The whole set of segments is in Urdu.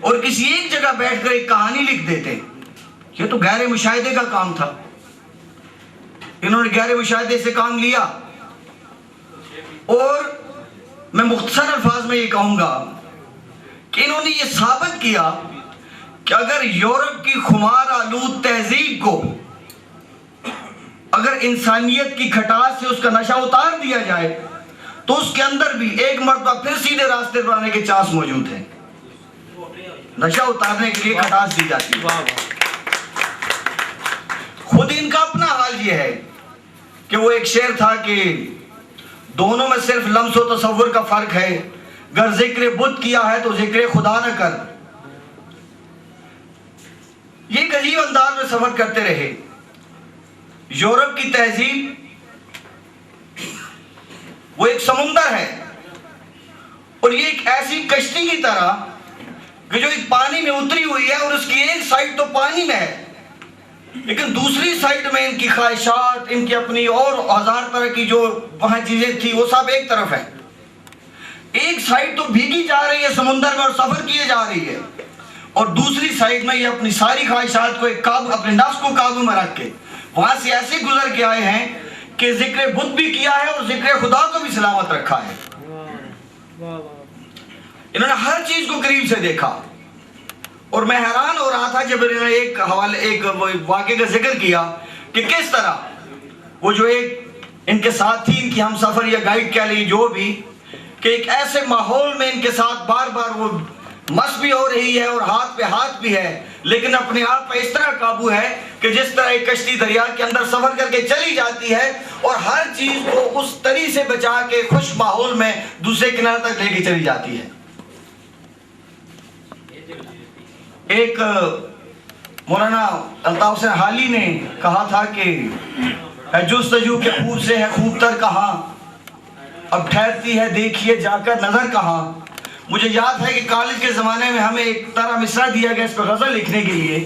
اور کسی ایک جگہ بیٹھ کر ایک کہانی لکھ دیتے. یہ تو غیر مشاہدے کا کام تھا. انہوں نے غیر مشاہدے سے کام لیا. اور میں مختصر الفاظ میں یہ کہوں گا کہ انہوں نے یہ ثابت کیا کہ اگر یورپ کی خمار آلود تہذیب کو اگر انسانیت کی کھٹاس سے اس کا نشہ اتار دیا جائے تو اس کے اندر بھی ایک مرتبہ پھر سیدھے راستے پر آنے کے چانس موجود ہیں. نشہ اتارنے کے لیے کھٹاس دی جاتی ہے. خود ان کا اپنا حال یہ ہے کہ وہ ایک شعر تھا کہ دونوں میں صرف لمس و تصور کا فرق ہے، گر ذکر بت کیا ہے تو ذکر خدا نہ کر. یہ ایک عجیب انداز میں سفر کرتے رہے. یورپ کی تہذیب وہ ایک سمندر ہے اور یہ ایک ایسی کشتی کی طرح کہ جو ایک پانی میں اتری ہوئی ہے اور اس کی ایک سائیڈ تو پانی میں ہے لیکن دوسری سائیڈ میں ان کی خواہشات، ان کی اپنی اور ہزار طرح کی جو وہاں چیزیں تھی وہ سب ایک طرف ہے. ایک سائیڈ تو بھیگی جا رہی ہے سمندر میں اور سفر کیے جا رہی ہے اور دوسری سائیڈ میں یہ اپنی ساری خواہشات کو ایک قابو، اپنے نفس کو قابو میں رکھ کے وہاں سے ایسے گزر کے آئے ہیں کہ ذکر بت بھی کیا ہے اور ذکر خدا کو بھی سلامت رکھا ہے. انہوں نے ہر چیز کو قریب سے دیکھا اور میں حیران ہو رہا تھا جب انہوں نے ایک واقعے کا ذکر کیا کہ کس طرح وہ جو ایک ان کے ساتھ تھی، ان کی ہم سفر یا گائیڈ کہہ لیں جو بھی، کہ ایک ایسے ماحول میں ان کے ساتھ بار بار وہ مس بھی ہو رہی ہے اور ہاتھ پہ ہاتھ بھی ہے لیکن اپنے آپ پہ اس طرح قابو ہے کہ جس طرح ایک کشتی دریا کے اندر سفر کر کے چلی جاتی ہے اور ہر چیز کو اس طرح سے بچا کے خوش ماحول میں دوسرے کنارے تک لے کے چلی جاتی ہے. ایک مولانا الطاف حسین حالی نے کہا تھا کہ جستجو کے خوب سے ہے خوب تر کہاں، اب ٹھہرتی ہے دیکھیے جا کر نظر کہاں. مجھے یاد ہے کہ کالج کے زمانے میں ہمیں ایک طرح مصرع دیا گیا اس پہ غزل لکھنے کے لیے،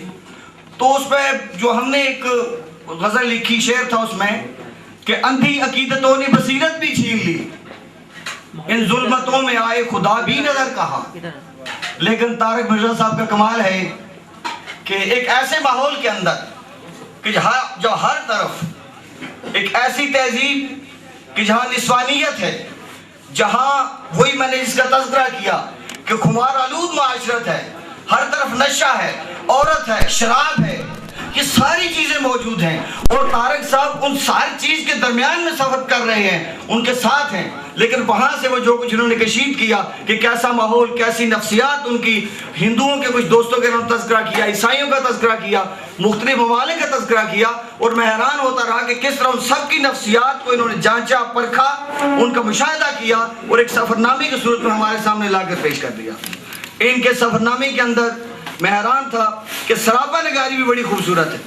تو اس پہ جو ہم نے ایک غزل لکھی شعر تھا اس میں کہ اندھی عقیدتوں نے بصیرت بھی چھین لی، ان ظلمتوں میں آئے خدا بھی نظر کہاں. لیکن طارق مرزا صاحب کا کمال ہے کہ ایک ایسے ماحول کے اندر کہ جو ہر طرف ایک ایسی تہذیب کہ جہاں نسوانیت ہے، جہاں وہی میں نے اس کا تذکرہ کیا کہ خمار آلود معاشرت ہے، ہر طرف نشہ ہے، عورت ہے، شراب ہے، یہ ساری چیزیں موجود ہیں اور طارق صاحب ان ساری چیز کے درمیان میں سفر کر رہے ہیں، ان کے ساتھ ہیں. لیکن وہاں سے وہ جو کچھ انہوں نے کشید کیا کہ کیسا ماحول، کیسی نفسیات ان کی، ہندوؤں کے کچھ دوستوں کے نام تذکرہ کیا، عیسائیوں کا تذکرہ کیا، مختلف ممالک کا تذکرہ کیا اور میں حیران ہوتا رہا کہ کس طرح ان سب کی نفسیات کو انہوں نے جانچا، پرکھا، ان کا مشاہدہ کیا اور ایک سفر نامے کی صورت میں ہمارے سامنے لا کر پیش کر دیا. ان کے سفر نامے کے اندر میں حیران تھا کہ سراپا نگاری بھی بڑی خوبصورت ہے.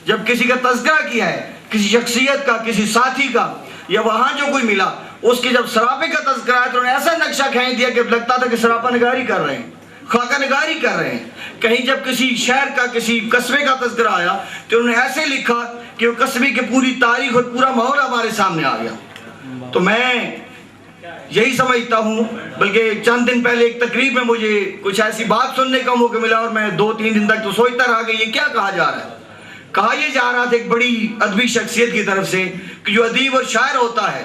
جب کسی کا تذکرہ کیا ہے، کسی شخصیت کا، کسی ساتھی کا یا وہاں جو کوئی ملا، اس کی جب سراپے کا تذکرہ ہے تو انہوں نے ایسا نقشہ کھینچ دیا کہ لگتا تھا کہ سراپا نگاری کر رہے ہیں، خاکہ نگاری کر رہے ہیں. کہیں جب کسی شہر کا، کسی قصبے کا تذکرہ آیا تو انہوں نے ایسے لکھا کہ وہ قصبے کی پوری تاریخ اور پورا ماحول ہمارے سامنے آ گیا. تو میں یہی سمجھتا ہوں، بلکہ چند دن پہلے ایک تقریب میں مجھے کچھ ایسی بات سننے کا موقع ملا اور میں 2-3 دن تک تو سوچتا رہا کہ یہ کیا کہا جا رہا ہے. کہا یہ جا رہا تھا ایک بڑی ادبی شخصیت کی طرف سے کہ جو ادیب اور شاعر ہوتا ہے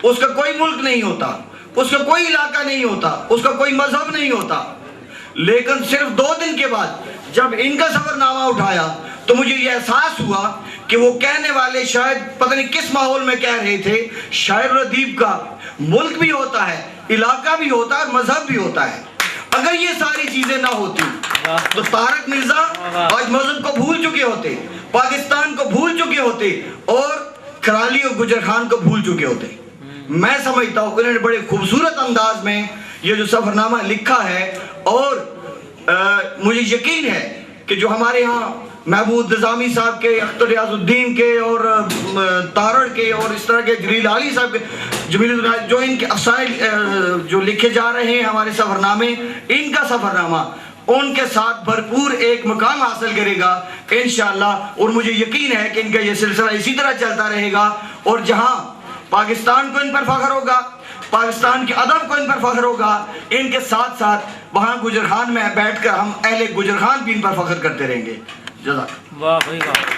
اس کا کوئی ملک نہیں ہوتا، اس کا کوئی علاقہ نہیں ہوتا، اس کا کوئی مذہب نہیں ہوتا، لیکن صرف 2 دن کے بعد جب ان کا سفر نامہ اٹھایا تو مجھے یہ احساس ہوا کہ وہ کہنے والے شاید پتہ نہیں کس ماحول میں کہہ رہے تھے. شاعر اور ادیب کا ملک بھی ہوتا ہے، علاقہ بھی ہوتا ہے اور مذہب بھی ہوتا ہے. اگر یہ ساری چیزیں نہ ہوتی تو طارق مرزا آج مذہب کو بھول چکے ہوتے، پاکستان کو بھول چکے ہوتے اور کرالی اور گجر خان کو بھول چکے ہوتے. میں سمجھتا ہوں کہ انہوں نے بڑے خوبصورت انداز میں یہ جو سفر نامہ لکھا ہے اور مجھے یقین ہے کہ جو ہمارے ہاں محمود نظامی صاحب کے، اختر ریاض الدین کے اور تارڑ کے اور اس طرح کے جلیل علی صاحب کے، جو ان کے افسائل جو لکھے جا رہے ہیں ہمارے سفر نامے، ان کا سفر نامہ ان کے ساتھ بھرپور ایک مقام حاصل کرے گا انشاءاللہ. اور مجھے یقین ہے کہ ان کا یہ سلسلہ اسی طرح چلتا رہے گا اور جہاں پاکستان کو ان پر فخر ہوگا، پاکستان کے ادب کو ان پر فخر ہوگا، ان کے ساتھ ساتھ وہاں گجرخان میں بیٹھ کر ہم اہل گجرخان بھی ان پر فخر کرتے رہیں گے. جزاک. واہ بھائی واہ.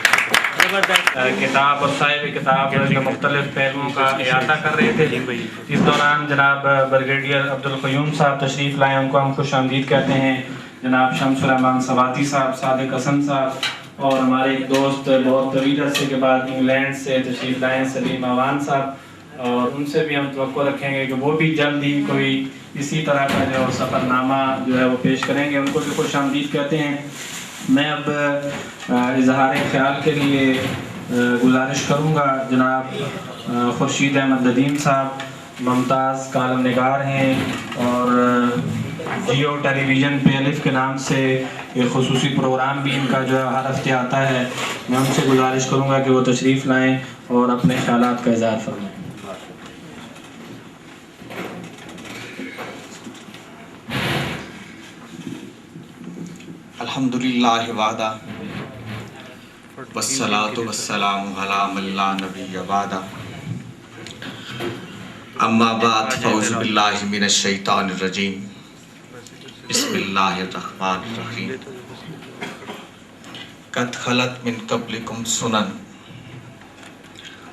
کتاب اور صاحب کتاب کے مختلف پہلوؤں کا احاطہ کر رہے تھے. اس دوران جناب بریگیڈیئر عبدالقیوم صاحب تشریف لائے، ان کو ہم خوش آمدید کہتے ہیں. جناب شمس الرحمان سواتی صاحب، صادق حسن صاحب، اور ہمارے ایک دوست بہت طویل عرصے کے بعد انگلینڈ سے تشریف لائے سلیم اوان صاحب، اور ان سے بھی ہم توقع رکھیں گے کہ وہ بھی جلد ہی کوئی اسی طرح کا جو سفر نامہ جو ہے وہ پیش کریں گے. ان کو بھی خوش آمدید کہتے ہیں. میں اب اظہار خیال کے لیے گزارش کروں گا جناب خورشید احمد ندیم صاحب، ممتاز کالم نگار ہیں اور جیو ٹیلی ویژن پہ الف کے نام سے ایک خصوصی پروگرام بھی ان کا جو ہے ہر ہفتے آتا ہے. میں ان سے گزارش کروں گا کہ وہ تشریف لائیں اور اپنے خیالات کا اظہار فرمائیں. الحمدللہ وحدہ والصلاة والسلام علی من لا نبی بعدہ. اما بعد فاعوذ باللہ من الشیطان الرجیم. بسم اللہ الرحمن الرحیم. قد خلت من قبلکم سنن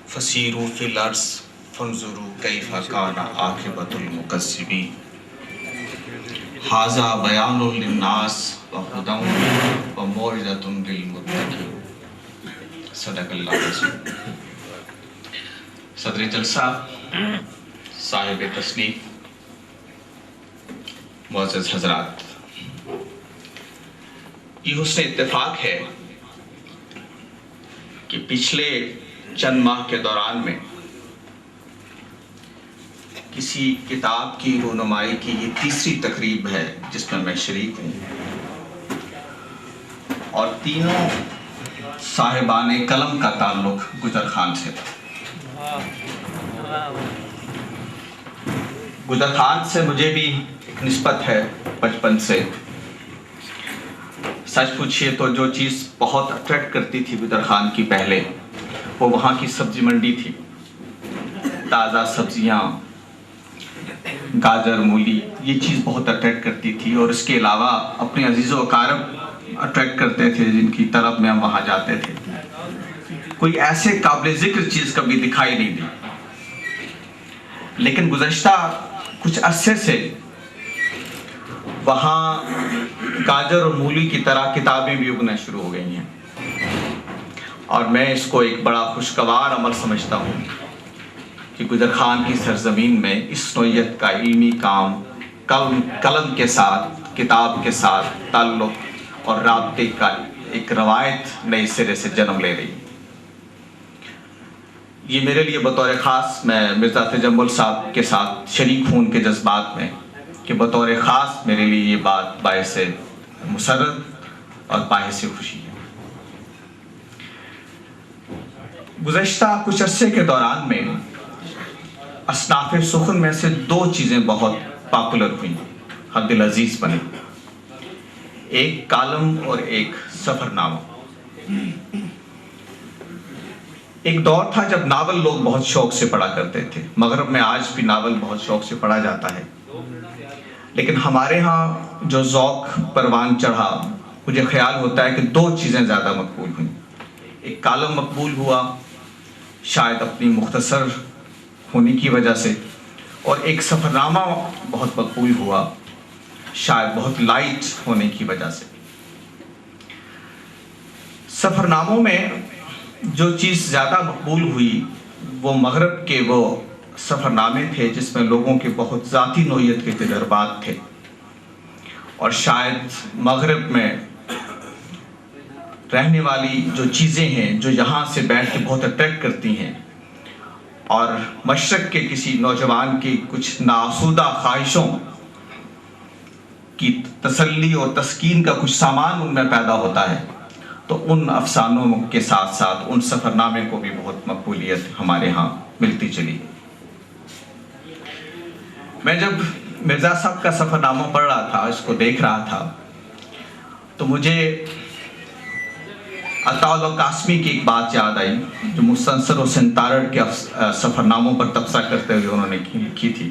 فسیروا فی الارض فانظروا کیف کان عاقبۃ المکذبین. ھذا بیان للناس وہدی وموعظۃ للمتقین. صدق اللہ العظیم. صدر جلسہ، صاحب تصنیف، معزز حضرات، یہ حسن اتفاق ہے کہ پچھلے چند ماہ کے دوران میں کسی کتاب کی رونمائی کی یہ تیسری تقریب ہے جس میں شریک ہوں، اور تینوں صاحبان قلم کا تعلق گجرخان سے تھا. گجرخان سے مجھے بھی ایک نسبت ہے بچپن سے. سچ پوچھئے تو جو چیز بہت اٹریکٹ کرتی تھی گجرخان کی پہلے، وہ وہاں کی سبزی منڈی تھی. تازہ سبزیاں، گاجر، مولی، یہ چیز بہت اٹریکٹ کرتی تھی. اور اس کے علاوہ اپنے عزیز و اقارب اٹریکٹ کرتے تھے جن کی طرف میں ہم وہاں جاتے تھے. کوئی ایسے قابل ذکر چیز کبھی دکھائی نہیں دی. لیکن گزشتہ کچھ عرصے سے وہاں گاجر اور مولی کی طرح کتابیں بھی اگنا شروع ہو گئی ہیں، اور میں اس کو ایک بڑا خوشگوار عمل سمجھتا ہوں کہ گجرخان کی سرزمین میں اس نوعیت کا علمی کام قلم کے ساتھ، کتاب کے ساتھ تعلق اور رابطے کا ایک روایت نئے سرے سے جنم لے رہی. یہ میرے لیے بطور خاص، میں مرزا تجمل صاحب کے ساتھ شریک ہوں ان کے جذبات میں، کہ بطور خاص میرے لیے یہ بات باعث مسرت اور باعث خوشی ہے. گزشتہ کچھ عرصے کے دوران میں اصناف سخن میں سے دو چیزیں بہت پاپولر ہوئیں، حد العزیز بنی. ایک کالم اور ایک سفر نامہ. ایک دور تھا جب ناول لوگ بہت شوق سے پڑھا کرتے تھے. مغرب میں آج بھی ناول بہت شوق سے پڑھا جاتا ہے، لیکن ہمارے ہاں جو ذوق پروان چڑھا، مجھے خیال ہوتا ہے کہ دو چیزیں زیادہ مقبول ہوئیں. ایک کالم مقبول ہوا، شاید اپنی مختصر ہونے کی وجہ سے، اور ایک سفر نامہ بہت مقبول ہوا، شاید بہت لائٹ ہونے کی وجہ سے. سفر ناموں میں جو چیز زیادہ مقبول ہوئی وہ مغرب کے وہ سفر نامے تھے جس میں لوگوں کے بہت ذاتی نوعیت کے تجربات تھے. اور شاید مغرب میں رہنے والی جو چیزیں ہیں جو یہاں سے بیٹھ کے بہت اٹریکٹ کرتی ہیں، اور مشرق کے کسی نوجوان کی کچھ ناسودہ خواہشوں کی تسلی اور تسکین کا کچھ سامان ان میں پیدا ہوتا ہے، تو ان افسانوں کے ساتھ ساتھ ان سفر نامے کو بھی بہت مقبولیت ہمارے ہاں ملتی چلی. میں جب مرزا صاحب کا سفر نامہ پڑھ رہا تھا، اس کو دیکھ رہا تھا، تو مجھے عطا اللہ قاسمی کی ایک بات یاد آئی جو مستنصر حسین تارڑ کے سفر ناموں پر تبصرہ کرتے ہوئے انہوں نے لکھی تھی.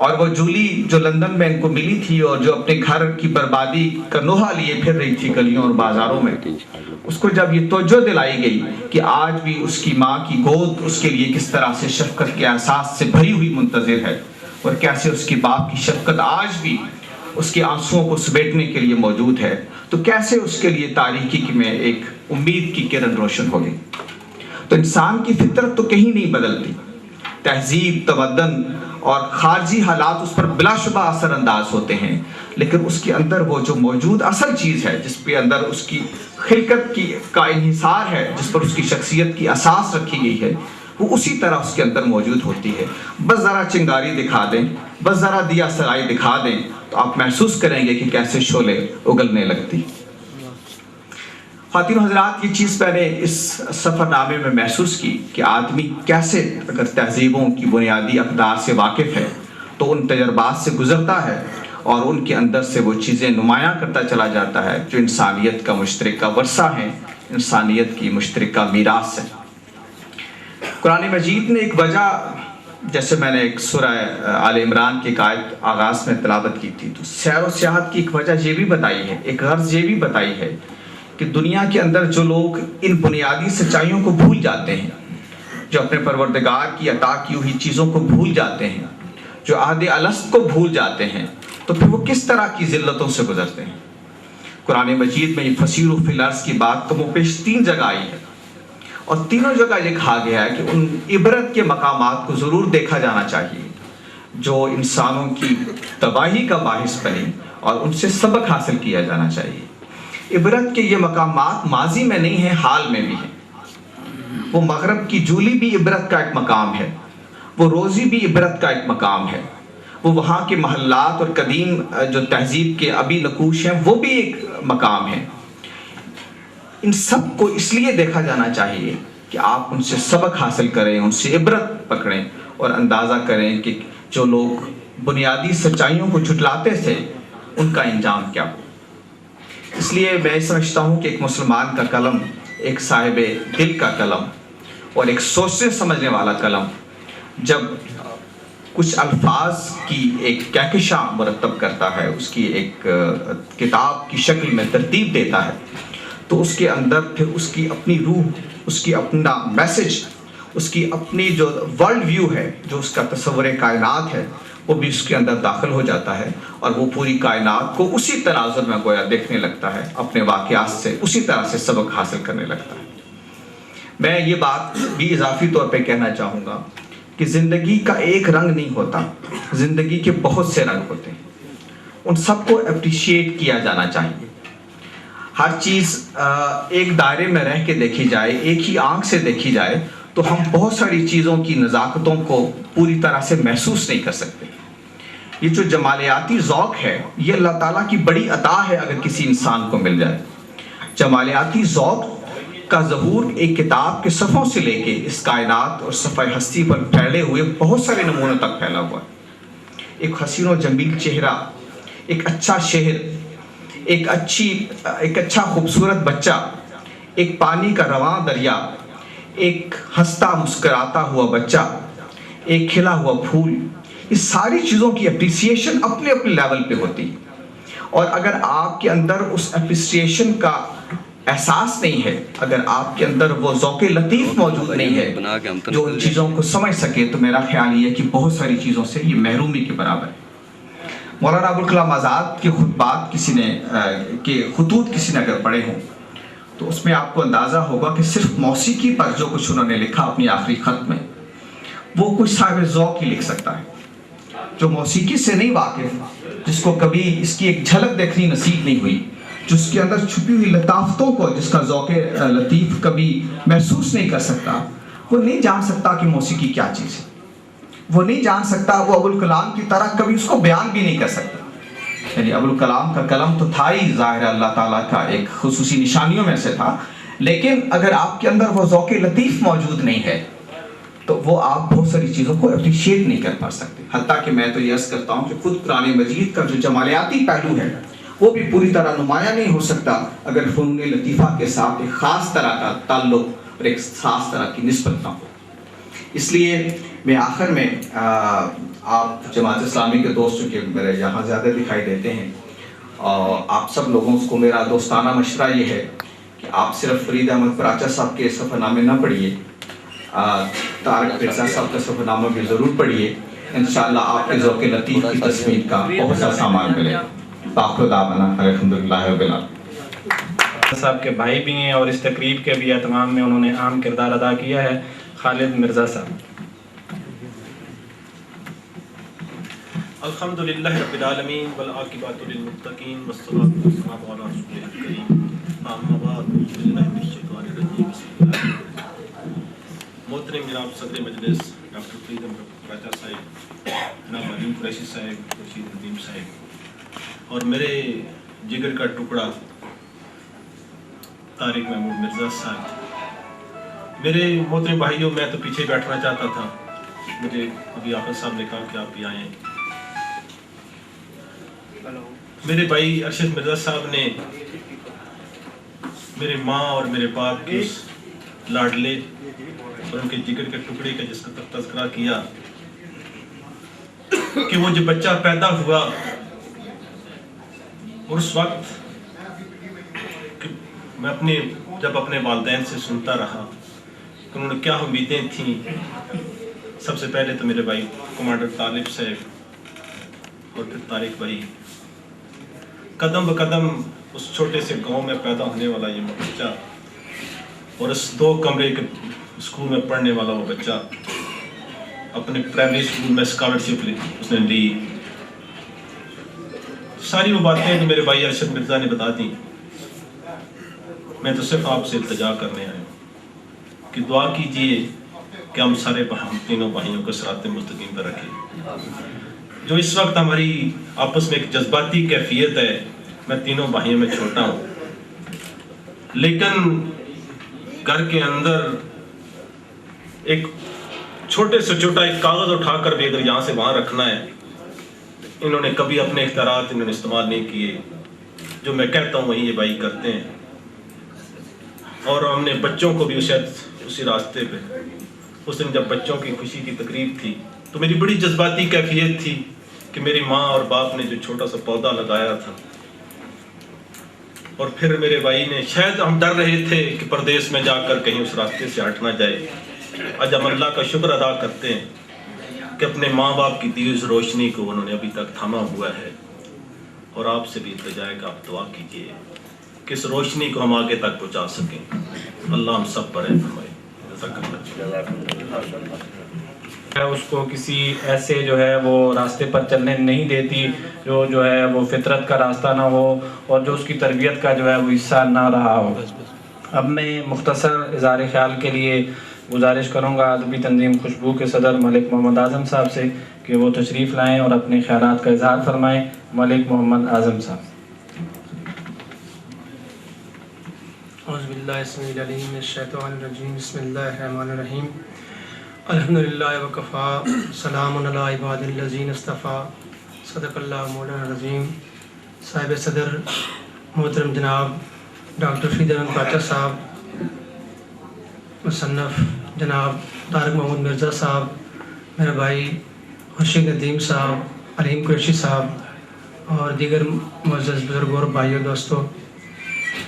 اور وہ جولی جو لندن میں ان کو ملی تھی اور جو اپنے گھر کی بربادی کا نوحہ لیے پھر رہی تھی گلیوں اور بازاروں میں، اس کو جب یہ توجہ دلائی گئی کہ آج بھی اس کی ماں کی گود اس کے لیے کس طرح سے شفقت کے احساس سے بھری ہوئی منتظر ہے، اور کیسے اس کے باپ کی شفقت آج بھی اس کے آنسوؤں کو سمیٹنے کے لیے موجود ہے، تو کیسے اس کے لیے تاریکی میں ایک امید کی کرن روشن ہوگی۔ تو انسان کی فطرت تو کہیں نہیں بدلتی، تہذیب، تمدن اور خارجی حالات اس پر بلا شبہ اثر انداز ہوتے ہیں، لیکن اس کے اندر وہ جو موجود اصل چیز ہے، جس پہ اندر اس کی خلقت کا انحصار ہے، جس پر اس کی شخصیت کی اساس رکھی گئی ہے، وہ اسی طرح اس کے اندر موجود ہوتی ہے۔ بس ذرا چنگاری دکھا دیں، بس ذرا دیا سرائی دکھا دیں، تو آپ محسوس کریں گے کہ کیسے شعلے اگلنے لگتی۔ خواتین و حضرات، یہ چیز میں نے اس سفر نامے میں محسوس کی کہ آدمی کیسے اگر تہذیبوں کی بنیادی اقدار سے واقف ہے تو ان تجربات سے گزرتا ہے اور ان کے اندر سے وہ چیزیں نمایاں کرتا چلا جاتا ہے جو انسانیت کا مشترکہ ورثہ ہیں، انسانیت کی مشترکہ میراث ہے۔ قرآن مجید نے ایک وجہ، جیسے میں نے ایک سورہ آل عمران کی ایک آیت آغاز میں تلاوت کی تھی، تو سیر و سیاحت کی ایک وجہ یہ بھی بتائی ہے، ایک غرض یہ بھی بتائی ہے کہ دنیا کے اندر جو لوگ ان بنیادی سچائیوں کو بھول جاتے ہیں، جو اپنے پروردگار کی عطا کی ہوئی چیزوں کو بھول جاتے ہیں، جو عہد الست کو بھول جاتے ہیں، تو پھر وہ کس طرح کی ذلتوں سے گزرتے ہیں۔ قرآن مجید میں یہ فسیروا فی الارض کی بات کم و پیش 3 جگہ آئی ہے، اور تینوں جگہ یہ کہا گیا ہے کہ ان عبرت کے مقامات کو ضرور دیکھا جانا چاہیے جو انسانوں کی تباہی کا باعث بنے، اور ان سے سبق حاصل کیا جانا چاہیے۔ عبرت کے یہ مقامات ماضی میں نہیں ہیں، حال میں بھی ہیں۔ وہ مغرب کی جولی بھی عبرت کا ایک مقام ہے، وہ روزی بھی عبرت کا ایک مقام ہے، وہ وہاں کے محلات اور قدیم جو تہذیب کے ابھی نقوش ہیں وہ بھی ایک مقام ہے۔ ان سب کو اس لیے دیکھا جانا چاہیے کہ آپ ان سے سبق حاصل کریں، ان سے عبرت پکڑیں اور اندازہ کریں کہ جو لوگ بنیادی سچائیوں کو جھٹلاتے تھے ان کا انجام کیا ہو۔ اس لیے میں سمجھتا ہوں کہ ایک مسلمان کا قلم، ایک صاحب دل کا قلم اور ایک سوچنے سمجھنے والا قلم جب کچھ الفاظ کی ایک کہکشاں مرتب کرتا ہے، اس کی ایک کتاب کی شکل میں ترتیب دیتا ہے، تو اس کے اندر پھر اس کی اپنی روح، اس کی اپنا میسج، اس کی اپنی جو ورلڈ ویو ہے، جو اس کا تصور کائنات ہے، وہ بھی اس کے اندر داخل ہو جاتا ہے، اور وہ پوری کائنات کو اسی تناظر میں گویا دیکھنے لگتا ہے، اپنے واقعات سے اسی طرح سے سبق حاصل کرنے لگتا ہے۔ میں یہ بات بھی اضافی طور پہ کہنا چاہوں گا کہ زندگی کا ایک رنگ نہیں ہوتا، زندگی کے بہت سے رنگ ہوتے ہیں، ان سب کو اپریشیٹ کیا جانا چاہیے۔ ہر چیز ایک دائرے میں رہ کے دیکھی جائے، ایک ہی آنکھ سے دیکھی جائے، تو ہم بہت ساری چیزوں کی نزاکتوں کو پوری طرح سے محسوس نہیں کر سکتے۔ یہ جو جمالیاتی ذوق ہے، یہ اللہ تعالیٰ کی بڑی عطا ہے اگر کسی انسان کو مل جائے۔ جمالیاتی ذوق کا ظہور ایک کتاب کے صفحوں سے لے کے اس کائنات اور صفحہ ہستی پر پھیلے ہوئے بہت سارے نمونوں تک پھیلا ہوا ہے۔ ایک حسین و جمیل چہرہ، ایک اچھا شہر، ایک اچھا خوبصورت بچہ، ایک پانی کا رواں دریا، ایک ہنستا مسکراتا ہوا بچہ، ایک کھلا ہوا پھول، اس ساری چیزوں کی اپریسیشن اپنے اپنے لیول پہ ہوتی ہے۔ اور اگر آپ کے اندر اس اپریسیشن کا احساس نہیں ہے، اگر آپ کے اندر وہ ذوق لطیف موجود نہیں ہے جو ان چیزوں کو سمجھ سکے، تو میرا خیال یہ ہے کہ بہت ساری چیزوں سے یہ محرومی کے برابر ہے۔ مولانا ابوالکلام آزاد کے خطبات کے خطوط کسی نے اگر پڑھے ہوں تو اس میں آپ کو اندازہ ہوگا کہ صرف موسیقی پر جو کچھ انہوں نے لکھا اپنی آخری خط میں، وہ کچھ صاحب ذوق ہی لکھ سکتا ہے۔ جو موسیقی سے نہیں واقف، جس کو کبھی اس کی ایک جھلک دیکھنی نصیب نہیں ہوئی، جو اس کے اندر چھپی ہوئی لطافتوں کو، جس کا ذوق لطیف کبھی محسوس نہیں کر سکتا، وہ نہیں جان سکتا کہ موسیقی کیا چیز ہے، وہ نہیں جان سکتا، وہ ابوالکلام کی طرح کبھی اس کو بیان بھی نہیں کر سکتا۔ یعنی ابوالکلام کا قلم تو تھا ہی ظاہر اللہ تعالیٰ کا ایک خصوصی نشانیوں میں سے تھا، لیکن اگر آپ کے اندر وہ ذوق لطیف موجود نہیں ہے تو وہ آپ بہت ساری چیزوں کو اپریشیٹ نہیں کر پا سکتے۔ حتیٰ کہ میں تو یہ عرض کرتا ہوں کہ خود قرآن مجید کا جو جمالیاتی پہلو ہے وہ بھی پوری طرح نمایاں نہیں ہو سکتا اگر فنون لطیفہ کے ساتھ ایک خاص طرح کا تعلق اور ایک خاص طرح کی نسبت نہ ہو۔ اس لیے میں آخر میں آپ جماعت اسلامی کے دوست چونکہ میرے یہاں زیادہ دکھائی دیتے ہیں، اور آپ سب لوگوں کو میرا دوستانہ مشورہ یہ ہے کہ آپ صرف فرید احمد پراچا صاحب کے سفر نامے نہ پڑھیے، طارق مرزا صاحب کا سفر نامہ بھی ضرور پڑھیے، انشاءاللہ آپ کے ذوق لطیف کی تصویر کا بہت سا سامان ملے گا۔ باقی دعوانا الحمدللہ رب العالمین۔ صاحب کے بھائی بھی ہیں اور اس تقریب کے بھی اہتمام میں انہوں نے اہم کردار ادا کیا ہے، خالد مرزا صاحب۔ الحمدللہ رب العالمین والعاقبۃ للمتقین والصلاۃ والسلام علی رسول الکریم، اما بعد اعوذ باللہ من الشیطان الرجیم، بسم اللہ الرحمن الرحیم۔ محترم جناب صدر مجلس ڈاکٹر فرید احمد پراچا صاحب، جناب علیم قریشی صاحب، رشید ندیم صاحب، اور میرے جگر کا ٹکڑا طارق محمود مرزا صاحب، میرے محترم بھائیوں، میں تو پیچھے بیٹھنا چاہتا تھا، مجھے ابھی آفر صاحب نے کہا کہ آپ بھی آئیں۔ میرے بھائی ارشد مرزا صاحب نے میرے ماں اور میرے باپ کے اس لاڈلے اور ان کے جگر کے ٹکڑے کا جس کا تذکرہ کیا کہ وہ جو بچہ پیدا ہوا اور اس وقت میں جب اپنے والدین سے سنتا رہا کہ انہوں نے کیا امیدیں تھیں، سب سے پہلے تو میرے بھائی کمانڈر طالب صاحب اور پھر طارق بھائی، قدم بقدم اس چھوٹے سے گاؤں میں پیدا ہونے والا یہ بچہ اور اس 2 کمرے کے اسکول میں پڑھنے والا وہ بچہ اپنے پرائمری اسکول میں اسکالرشپ اس نے لی، ساری وہ باتیں جو میرے بھائی ارشد مرزا نے بتا دی۔ میں تو صرف آپ سے التجا کرنے آیا ہوں کہ دعا کیجئے کہ ہم سارے تینوں بھائیوں کو صراط مستقیم پر رکھیں۔ جو اس وقت ہماری آپس میں ایک جذباتی کیفیت ہے، میں تینوں بھائیوں میں چھوٹا ہوں، لیکن گھر کے اندر ایک چھوٹے سے چھوٹا ایک کاغذ اٹھا کر بھی اگر یہاں سے وہاں رکھنا ہے، انہوں نے کبھی اپنے اختیارات انہوں نے استعمال نہیں کیے، جو میں کہتا ہوں وہی یہ بھائی کرتے ہیں۔ اور ہم نے بچوں کو بھی اسی راستے پہ، اس دن جب بچوں کی خوشی کی تقریب تھی تو میری بڑی جذباتی کیفیت تھی کہ میری ماں اور باپ نے جو چھوٹا سا پودا لگایا تھا، اور پھر میرے بھائی نے، شاید ہم ڈر رہے تھے کہ پردیس میں جا کر کہیں اس راستے سے ہٹ نہ جائے، آج ہم اللہ کا شکر ادا کرتے ہیں کہ اپنے ماں باپ کی دی اس روشنی کو انہوں نے ابھی تک تھاما ہوا ہے، اور آپ سے بھی التجا ہے کہ آپ دعا کیجئے کہ اس روشنی کو ہم آگے تک پہنچا سکیں۔ اللہ ہم سب پر رحم فرمائے۔ اس کو کسی ایسے جو ہے وہ راستے پر چلنے نہیں دیتی جو ہے وہ فطرت کا راستہ نہ ہو اور جو اس کی تربیت کا جو ہے وہ حصہ نہ رہا ہو۔ اب میں مختصر اظہار خیال کے لیے گزارش کروں گا ادبی تنظیم خوشبو کے صدر ملک محمد اعظم صاحب سے کہ وہ تشریف لائیں اور اپنے خیالات کا اظہار فرمائیں۔ ملک محمد اعظم صاحب۔ اعوذ باللہ السمیع العلیم من الشیطان الرجیم، بسم اللہ الرحمن الرحیم، الحمدللہ وکفی، سلام علی عباد الذین اصطفیٰ، صدق اللہ مولانا العظیم۔ صاحب صدر محترم جناب ڈاکٹر فرید احمد پراچا صاحب، مصنف جناب طارق محمود مرزا صاحب، میرے بھائی رشید ندیم صاحب، علیم قریشی صاحب اور دیگر معزز بزرگوں اور بھائیوں دوستوں،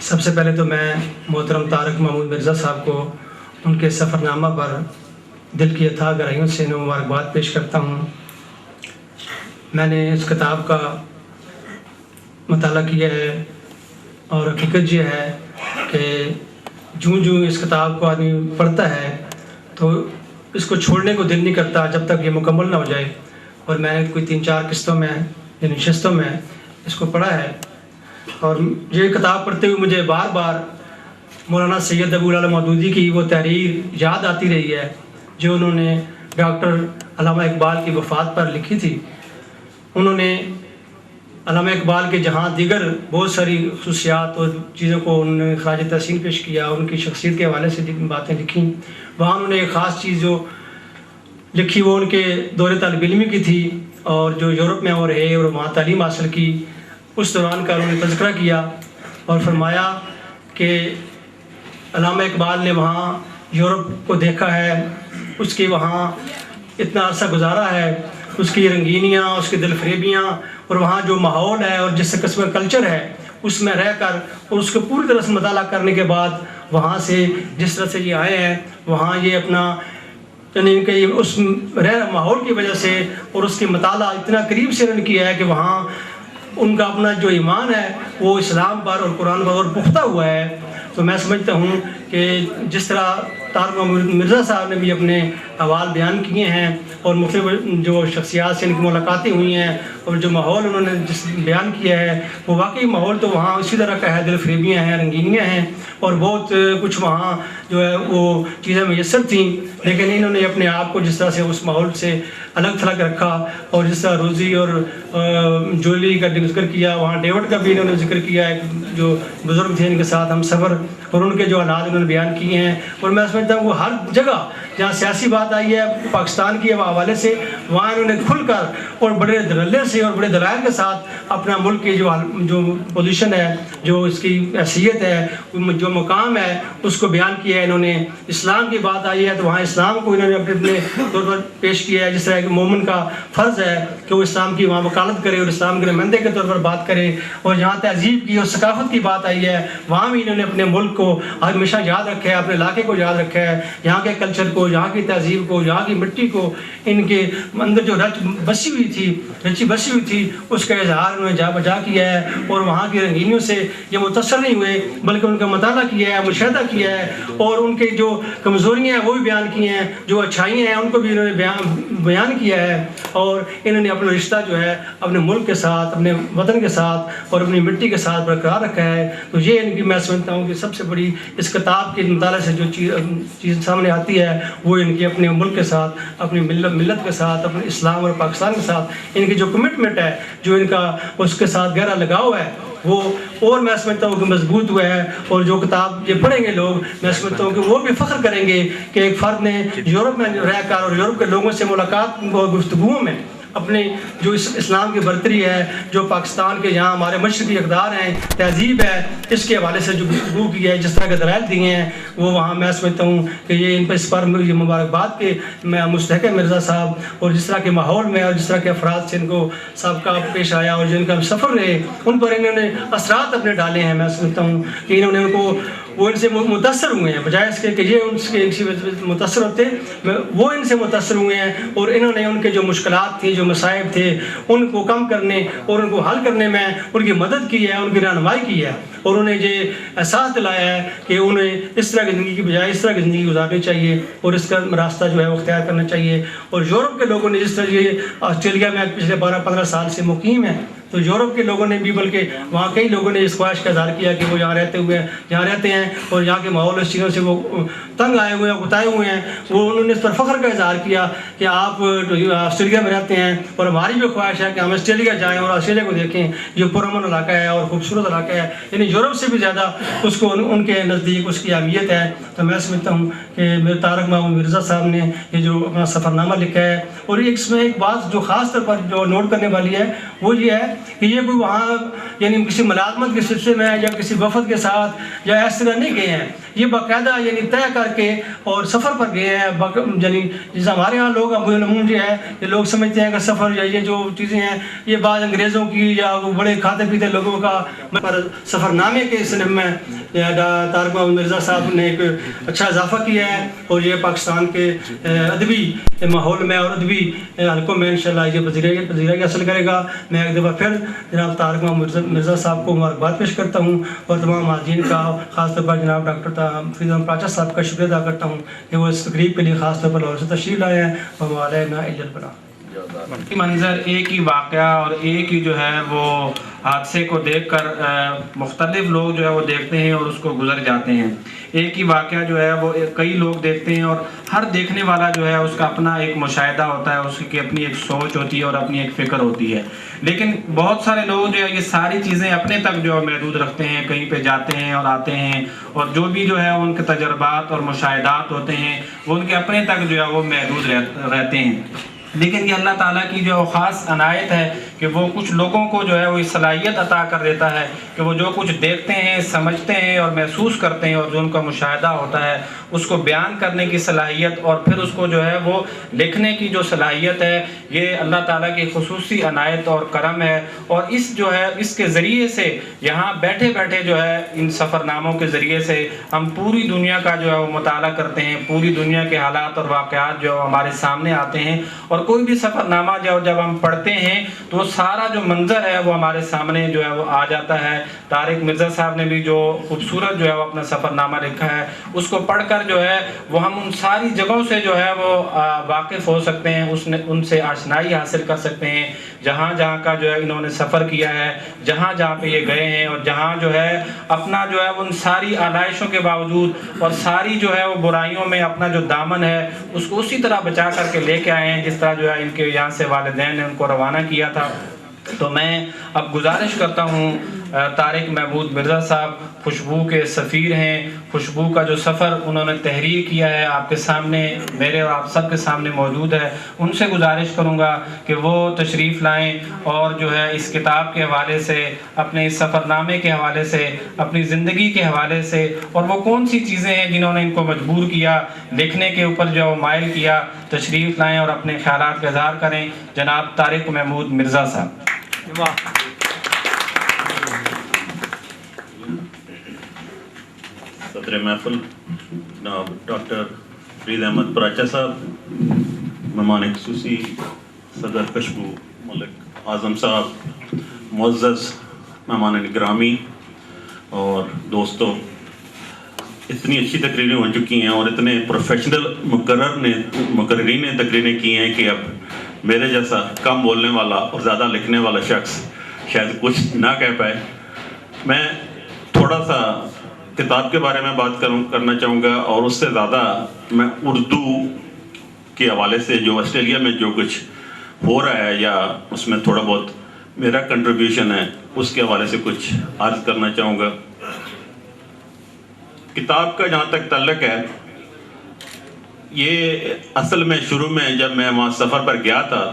سب سے پہلے تو میں محترم طارق محمود مرزا صاحب کو ان کے سفر نامہ پر دل کی اتھاہ گہرائیوں سے مبارکباد پیش کرتا ہوں۔ میں نے اس کتاب کا مطالعہ کیا ہے اور حقیقت یہ ہے کہ جوں اس کتاب کو آدمی پڑھتا ہے تو اس کو چھوڑنے کو دل نہیں کرتا جب تک یہ مکمل نہ ہو جائے، اور میں نے کوئی 3-4 قسطوں میں یا نشستوں میں اس کو پڑھا ہے، اور یہ کتاب پڑھتے ہوئے مجھے بار بار مولانا سید ابو العلا مودودی کی وہ تحریر یاد آتی رہی ہے جو انہوں نے ڈاکٹر علامہ اقبال کی وفات پر لکھی تھی۔ انہوں نے علامہ اقبال کے جہاں دیگر بہت ساری خصوصیات اور چیزوں کو انہوں نے خراج تحسین پیش کیا، ان کی شخصیت کے حوالے سے باتیں لکھیں، وہاں انہوں نے ایک خاص چیز جو لکھی وہ ان کے دور طالب علمی کی تھی، اور جو یورپ میں وہ رہے اور وہاں تعلیم حاصل کی، اس دوران کا انہوں نے تذکرہ کیا اور فرمایا کہ علامہ اقبال نے وہاں یورپ کو دیکھا ہے، اس کے وہاں اتنا عرصہ گزارا ہے، اس کی رنگینیاں، اس کی دل فریبیاں، اور وہاں جو ماحول ہے اور جس قسم کا کلچر ہے اس میں رہ کر اور اس کو پوری طرح سے مطالعہ کرنے کے بعد وہاں سے جس طرح سے یہ آئے ہیں وہاں یہ اپنا یعنی کہ اس ماحول کی وجہ سے اور اس کی مطالعہ اتنا قریب سے انہوں نے کیا ہے کہ وہاں ان کا اپنا جو ایمان ہے وہ اسلام پر اور قرآن پر اور پختہ ہوا ہے. تو میں سمجھتا ہوں کہ جس طرح طارق محمد مرزا صاحب نے بھی اپنے احوال بیان کیے ہیں اور مختلف جو شخصیات سے ان کی ملاقاتیں ہوئی ہیں اور جو ماحول انہوں نے جس بیان کیا ہے وہ واقعی ماحول تو وہاں اسی طرح کا ہے، دل فریبیاں ہیں، رنگینیاں ہیں اور بہت کچھ وہاں جو ہے وہ چیزیں میسر تھیں، لیکن انہوں نے اپنے آپ کو جس طرح سے اس ماحول سے الگ تھلگ رکھا اور جس طرح روزی اور جولی کا ذکر کیا، وہاں ڈیوڈ کا بھی انہوں نے ذکر کیا ہے جو بزرگ تھے ان کے ساتھ ہم سفر اور ان کے جو حالات انہوں نے بیان کیے ہیں. اور میں سمجھتا ہوں وہ ہر جگہ جہاں سیاسی بات آئی ہے پاکستان کے حوالے سے وہاں انہوں نے کھل کر اور بڑے دللے سے اور بڑے دلائل کے ساتھ اپنا ملک کی جو پوزیشن ہے، جو اس کی حیثیت ہے، جو مقام ہے اس کو بیان کیا ہے. انہوں نے اسلام کی بات آئی ہے تو وہاں اسلام کو انہوں نے اپنے طور پر پیش کیا ہے، جس طرح کہ مومن کا فرض ہے کہ وہ اسلام کی وہاں وکالت کرے اور اسلام کے نمائندے کے طور پر بات کرے. اور جہاں تہذیب کی اور ثقافت کی بات آئی ہے وہاں بھی انہوں نے اپنے ملک کو ہمیشہ یاد رکھا ہے، اپنے علاقے کو یاد رکھا ہے، یہاں کے کلچر کو، یہاں کی تہذیب کو، یہاں کی مٹی کو، ان کے اندر جو رچی بسی ہوئی تھی اس کا اظہار انہوں نے جا بجا کیا ہے. اور وہاں کی رنگینیوں سے یہ متاثر نہیں ہوئے بلکہ ان کا مطالعہ کیا ہے، مشاہدہ کیا ہے اور ان کے جو کمزوریاں ہیں وہ بھی بیان کی ہیں، جو اچھائیاں ہیں ان کو بھی انہوں نے بیان کیا ہے. اور انہوں نے اپنا رشتہ جو ہے اپنے ملک کے ساتھ، اپنے وطن کے ساتھ اور اپنی مٹی کے ساتھ برقرار رکھا ہے. تو یہ ان کی میں سمجھتا ہوں کہ سب سے بڑی اس کتاب کے مطالعے سے جو چیز سامنے آتی ہے وہ ان کی اپنے ملک کے ساتھ، اپنی ملت کے ساتھ، اپنے اسلام اور پاکستان کے ساتھ ان کی جو کمٹمنٹ ہے، جو ان کا اس کے ساتھ گہرا لگاؤ ہے وہ اور میں سمجھتا ہوں کہ مضبوط ہوا ہے. اور جو کتاب یہ پڑھیں گے لوگ میں سمجھتا ہوں کہ وہ بھی فخر کریں گے کہ ایک فرد نے یورپ میں رہ کر اور یورپ کے لوگوں سے ملاقات اور گفتگوؤں میں اپنی جو اسلام کی برتری ہے، جو پاکستان کے یہاں ہمارے مشرقی اقدار ہیں، تہذیب ہے، اس کے حوالے سے جو گفتگو کی ہے، جس طرح کے دلائل دیے ہیں وہ وہاں میں سمجھتا ہوں کہ یہ ان پر اس پر یہ مبارکباد کے میں مستحق مرزا صاحب اور جس طرح کے ماحول میں اور جس طرح کے افراد سے ان کو سابقہ پیش آیا اور جن کا سفر رہے ان پر انہوں نے اثرات اپنے ڈالے ہیں. میں سمجھتا ہوں کہ انہوں نے ان کو وہ ان سے متاثر ہوئے ہیں بجائے اس کے کہ یہ ان سے متاثر ہوتے، وہ ان سے متاثر ہوئے ہیں اور انہوں نے ان کے جو مشکلات تھیں، جو مصائب تھے ان کو کم کرنے اور ان کو حل کرنے میں ان کی مدد کی ہے، ان کی رہنمائی کی ہے اور انہیں یہ احساس دلایا ہے کہ انہیں اس طرح کی زندگی کی بجائے اس طرح کی زندگی گزارنی چاہیے اور اس کا راستہ جو ہے وہ اختیار کرنا چاہیے. اور یورپ کے لوگوں نے جس طرح یہ آسٹریلیا میں پچھلے 12-15 سال سے مقیم ہیں تو یورپ کے لوگوں نے بھی بلکہ وہاں کئی لوگوں نے اس خواہش کا اظہار کیا کہ وہ یہاں رہتے ہیں اور یہاں کے ماحول اس چیزوں سے وہ تنگ آئے ہوئے ہیں، اکتائے ہوئے ہیں. وہ انہوں نے اس پر فخر کا اظہار کیا کہ آپ آسٹریلیا میں رہتے ہیں اور ہماری بھی خواہش ہے کہ ہم آسٹریلیا جائیں اور آسٹریلیا کو دیکھیں. یہ پرامن علاقہ ہے اور خوبصورت علاقہ ہے، یعنی یورپ سے بھی زیادہ اس کو ان کے نزدیک اس کی اہمیت ہے. تو میں سمجھتا ہوں کہ میرے طارق محمد مرزا صاحب نے یہ جو اپنا سفر نامہ لکھا ہے اور اس میں ایک بات جو خاص طور پر جو نوٹ کرنے والی ہے وہ یہ ہے کہ یہ کوئی وہاں یعنی کسی ملازمت کے سلسلے میں یا کسی وفد کے ساتھ یا اس طرح نہیں گئے ہیں، یہ باقاعدہ یعنی طے کر کے اور سفر پر گئے ہیں. یعنی جیسے ہمارے یہاں لوگ ابو العموم جو ہے یہ لوگ سمجھتے ہیں کہ سفر یا یہ جو چیزیں ہیں یہ بعض انگریزوں کی یا بڑے کھاتے پیتے لوگوں کا. پر سفر نامے کے صنف میں طارق محمد مرزا صاحب نے ایک اچھا اضافہ کیا ہے اور یہ پاکستان کے ادبی ماحول میں اور ادبی حلقوں میں انشاءاللہ یہ پذیرائی حاصل کرے گا. میں ایک دفعہ پھر جناب طارق محمد مرزا صاحب کو مبارکباد پیش کرتا ہوں اور تمام حاضرین کا خاص طور پر جناب ڈاکٹر فرید احمد پراچا صاحب کا شکریہ ادا کرتا ہوں کہ وہ اس تقریب کے لیے خاص طور پر لاہور سے تشریف لائے ہیں. وعلینا الا البلاغ. منظر ایک ہی واقعہ اور ایک ہی جو ہے وہ حادثے کو دیکھ کر مختلف لوگ جو ہے وہ دیکھتے ہیں اور اس کو گزر جاتے ہیں. ایک ہی واقعہ جو ہے وہ کئی لوگ دیکھتے ہیں اور ہر دیکھنے والا جو ہے اس کا اپنا ایک مشاہدہ ہوتا ہے، اس کی اپنی ایک سوچ ہوتی ہے اور اپنی ایک فکر ہوتی ہے. لیکن بہت سارے لوگ جو ہے یہ ساری چیزیں اپنے تک جو ہے محدود رکھتے ہیں، کہیں پہ جاتے ہیں اور آتے ہیں اور جو بھی جو ہے ان کے تجربات اور مشاہدات ہوتے ہیں وہ ان کے اپنے تک جو ہے وہ محدود رہتے ہیں. لیکن یہ اللہ تعالیٰ کی جو خاص عنایت ہے کہ وہ کچھ لوگوں کو جو ہے وہ صلاحیت عطا کر دیتا ہے کہ وہ جو کچھ دیکھتے ہیں، سمجھتے ہیں اور محسوس کرتے ہیں اور جو ان کا مشاہدہ ہوتا ہے اس کو بیان کرنے کی صلاحیت اور پھر اس کو جو ہے وہ لکھنے کی جو صلاحیت ہے، یہ اللہ تعالیٰ کی خصوصی عنایت اور کرم ہے۔ اور اس کے ذریعے سے یہاں بیٹھے بیٹھے جو ہے ان سفر ناموں کے ذریعے سے ہم پوری دنیا کا جو ہے وہ مطالعہ کرتے ہیں، پوری دنیا کے حالات اور واقعات جو ہمارے سامنے آتے ہیں، اور کوئی بھی سفر نامہ جب ہم پڑھتے ہیں تو وہ سارا جو منظر ہے وہ ہمارے سامنے جو ہے وہ آ جاتا ہے۔ طارق مرزا صاحب نے بھی جو خوبصورت جو ہے وہ اپنا سفر نامہ لکھا ہے، اس کو پڑھ کر جو ہے وہ ہم ان ساری جگہوں سے جو ہے وہ واقف ہو سکتے ہیں، ان سے آشنائی حاصل کر سکتے ہیں، جہاں جہاں کا جو ہے انہوں نے سفر کیا ہے، جہاں جہاں پہ یہ گئے ہیں، اور جہاں جو ہے اپنا جو ہے ان ساری آلائشوں کے باوجود اور ساری جو ہے وہ برائیوں میں اپنا جو دامن ہے اس کو اسی طرح بچا کر کے لے کے آئے ہیں جس طرح جو ہے ان کے یہاں سے والدین نے ان کو روانہ کیا تھا۔ تو میں اب گزارش کرتا ہوں، طارق محمود مرزا صاحب خوشبو کے سفیر ہیں، خوشبو کا جو سفر انہوں نے تحریر کیا ہے آپ کے سامنے، میرے اور آپ سب کے سامنے موجود ہے، ان سے گزارش کروں گا کہ وہ تشریف لائیں اور جو ہے اس کتاب کے حوالے سے، اپنے اس سفر نامے کے حوالے سے، اپنی زندگی کے حوالے سے، اور وہ کون سی چیزیں ہیں جنہوں نے ان کو مجبور کیا لکھنے کے اوپر جو مائل کیا، تشریف لائیں اور اپنے خیالات کا اظہار کریں۔ جناب طارق محمود مرزا صاحب۔ صدر محفل جناب ڈاکٹر فرید احمد پراچا صاحب، مہمان خصوصی صدر خوشبو ملک اعظم صاحب، معزز مہمان گرامی اور دوستوں، اتنی اچھی تقریریں ہو چکی ہیں اور اتنے پروفیشنل مقررین نے تقریریں کی ہیں کہ اب میرے جیسا کم بولنے والا اور زیادہ لکھنے والا شخص شاید کچھ نہ کہہ پائے۔ میں تھوڑا سا کتاب کے بارے میں بات کرنا چاہوں گا، اور اس سے زیادہ میں اردو کے حوالے سے جو آسٹریلیا میں جو کچھ ہو رہا ہے یا اس میں تھوڑا بہت میرا کنٹریبیوشن ہے اس کے حوالے سے کچھ عرض کرنا چاہوں گا۔ کتاب کا جہاں تک تعلق ہے، یہ اصل میں شروع میں جب میں وہاں سفر پر گیا تھا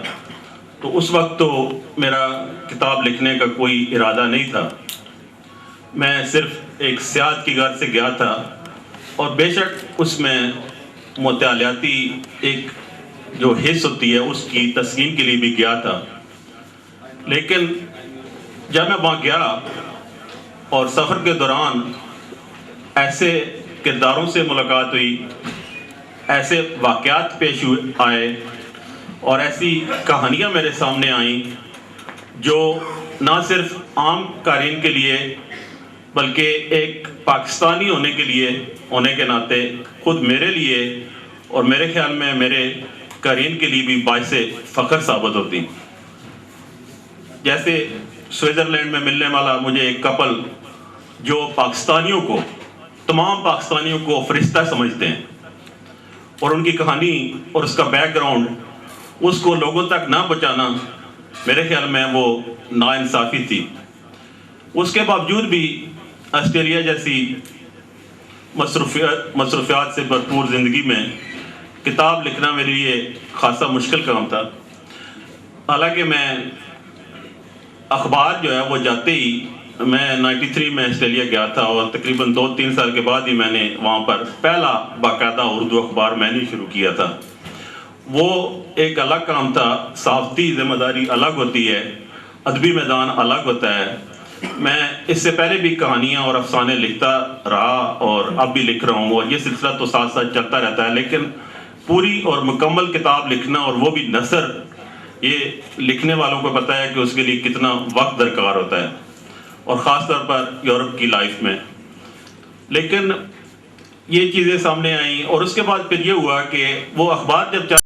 تو اس وقت تو میرا کتاب لکھنے کا کوئی ارادہ نہیں تھا، میں صرف ایک سیاحت کی غرض سے گیا تھا، اور بے شک اس میں مطالعاتی ایک جو حص ہوتی ہے اس کی تسکین کے لیے بھی گیا تھا۔ لیکن جب میں وہاں گیا اور سفر کے دوران ایسے کرداروں سے ملاقات ہوئی، ایسے واقعات پیش آئے اور ایسی کہانیاں میرے سامنے آئیں جو نہ صرف عام قارئین کے لیے بلکہ ایک پاکستانی ہونے کے ناطے خود میرے لیے اور میرے خیال میں میرے قارئین کے لیے بھی باعث فخر ثابت ہوتی۔ جیسے سوئٹزرلینڈ میں ملنے والا مجھے ایک کپل جو تمام پاکستانیوں کو فرشتہ سمجھتے ہیں، اور ان کی کہانی اور اس کا بیک گراؤنڈ اس کو لوگوں تک نہ پہنچانا میرے خیال میں وہ ناانصافی تھی۔ اس کے باوجود بھی آسٹریلیا جیسی مصروفیات سے بھرپور زندگی میں کتاب لکھنا میرے لیے خاصا مشکل کام تھا۔ حالانکہ میں اخبار جو ہے وہ جاتے ہی، میں 93 میں آسٹریلیا گیا تھا اور تقریباً 2-3 سال کے بعد ہی میں نے وہاں پر پہلا باقاعدہ اردو اخبار میں نے شروع کیا تھا۔ وہ ایک الگ کام تھا، صحافتی ذمہ داری الگ ہوتی ہے، ادبی میدان الگ ہوتا ہے۔ میں اس سے پہلے بھی کہانیاں اور افسانے لکھتا رہا اور اب بھی لکھ رہا ہوں، اور یہ سلسلہ تو ساتھ ساتھ چلتا رہتا ہے، لیکن پوری اور مکمل کتاب لکھنا اور وہ بھی نثر، یہ لکھنے والوں کو پتہ ہے کہ اس کے لیے کتنا وقت درکار ہوتا ہے، اور خاص طور پر یورپ کی لائف میں۔ لیکن یہ چیزیں سامنے آئیں اور اس کے بعد پھر یہ ہوا کہ وہ اخبار جب